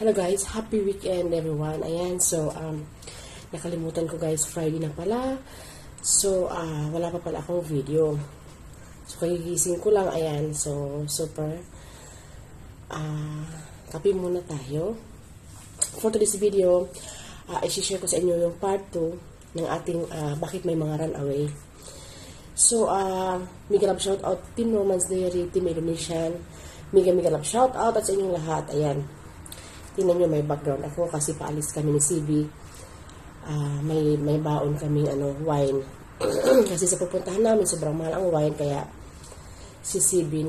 Hello guys, happy weekend everyone. Ayan, so nakalimutan ko guys, Friday na pala. So wala pa pala akong video. So kagigising ko lang, ayan. So super kape muna tayo. For today's video, i-share ko sa inyo yung part 2 ng ating bakit may mga runaway. So mega love shout out Team Romance Diary, Team Indonesian. Mega love shout out at sa inyong lahat. Ayan. Tingnan nyo, may background ako kasi paalis kami ni CB. May baon kaming wine. Kasi sa pupuntahan namin, sobrang mahal ang wine. Kaya si CB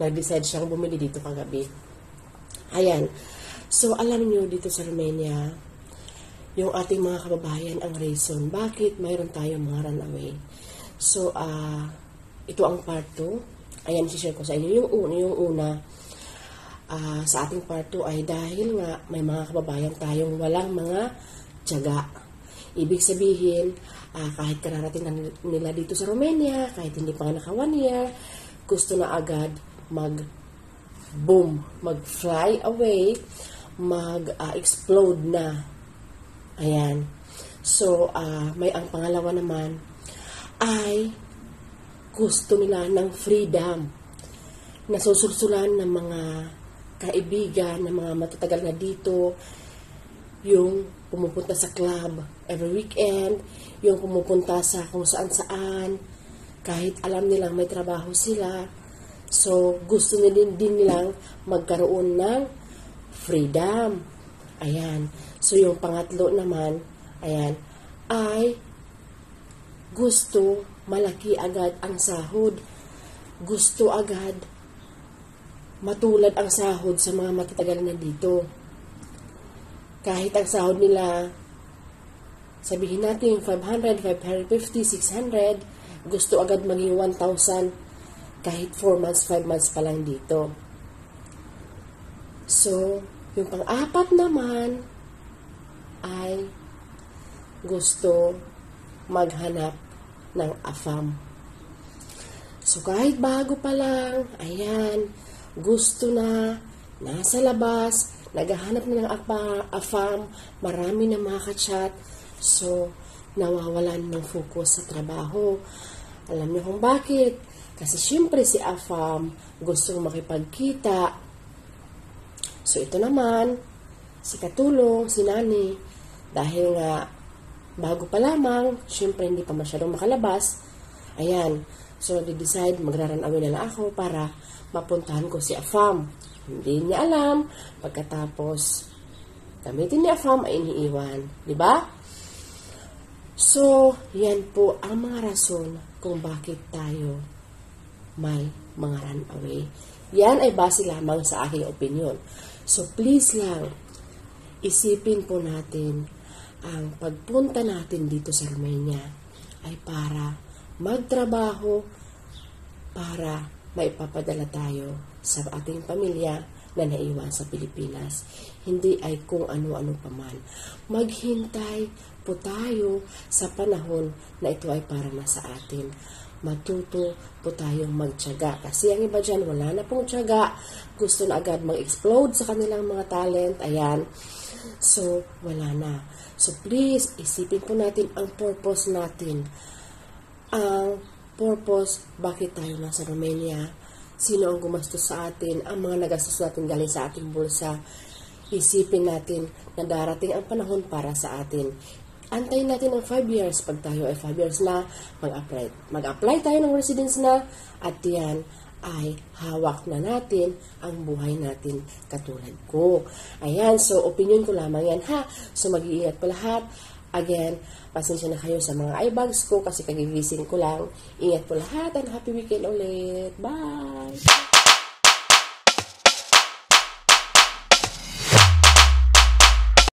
nag-decide siyang bumili dito kagabi. Ayan. So, alam nyo dito sa Romania, yung ating mga kababayan ang reason. Bakit mayroon tayong mga runaway? So, ito ang part 2. Ayan, share ko sa inyo. Yung una sa ating part 2 ay dahil nga may mga kababayan tayong walang mga tiyaga. Ibig sabihin, kahit kararating na nila dito sa Romania, kahit hindi pa nga naka 1 year, gusto na agad mag-boom, mag-fly away, mag-explode na. Ayan. So, may ang pangalawa naman ay gusto nila ng freedom. Nasusulsulan ng mga kaibigan, ng mga matatagal na dito, yung pumupunta sa club every weekend, yung pumupunta sa kung saan-saan, kahit alam nilang may trabaho sila. So, gusto din nilang magkaroon ng freedom. Ayan. So, yung pangatlo naman, ayan, ay gusto malaki agad ang sahod. Gusto agad matulad ang sahod sa mga matatagal na dito. Kahit ang sahod nila, sabihin natin 500, 550, 600, gusto agad maging 1,000 kahit 4 months, 5 months pa lang dito. So, yung pang-apat naman ay gusto maghanap ng AFAM. So, kahit bago pa lang, ayan, gusto na, nasa labas, naghahanap na ng AFAM, marami na makachat, so, nawawalan ng focus sa trabaho. Alam niyo kung bakit? Kasi syempre si AFAM gustong makipagkita. So, ito naman, si Katulong, si Nani, dahil nga, bago pa lamang, syempre hindi pa masyadong makalabas, ayan, so, decide magra-run away na lang ako para mapuntahan ko si AFAM. Hindi niya alam, pagkatapos gamitin ni AFAM ay iniiwan. Diba? So, yan po ang mga rason kung bakit tayo may mga runaway. Yan ay base lamang sa aking opinion. So, please lang, isipin po natin ang pagpunta natin dito sa Romania ay para magtrabaho, para maipapadala tayo sa ating pamilya na naiwan sa Pilipinas. Hindi ay kung ano-ano pa man. Maghintay po tayo sa panahon na ito ay para na sa atin. Matuto po tayong magtiyaga. Kasi ang iba dyan, wala na pong tiyaga. Gusto na agad mag-explode sa kanilang mga talent. Ayan. So, wala na. So, please, isipin po natin ang purpose natin. Ang purpose, bakit tayo nasa Romania, sino ang gumastos sa atin, ang mga nagastos natin galing sa ating bulsa. Isipin natin na darating ang panahon para sa atin. Antayin natin ang 5 years. Pag tayo ay 5 years na, mag-apply tayo ng residence na, at yan ay hawak na natin ang buhay natin katulad ko. Ayan, so opinion ko lamang yan ha. So mag-iingat po lahat. Again, pasensya na kayo sa mga eyebags ko kasi kagigising ko lang. Ingat po lahat and happy weekend ulit. Bye!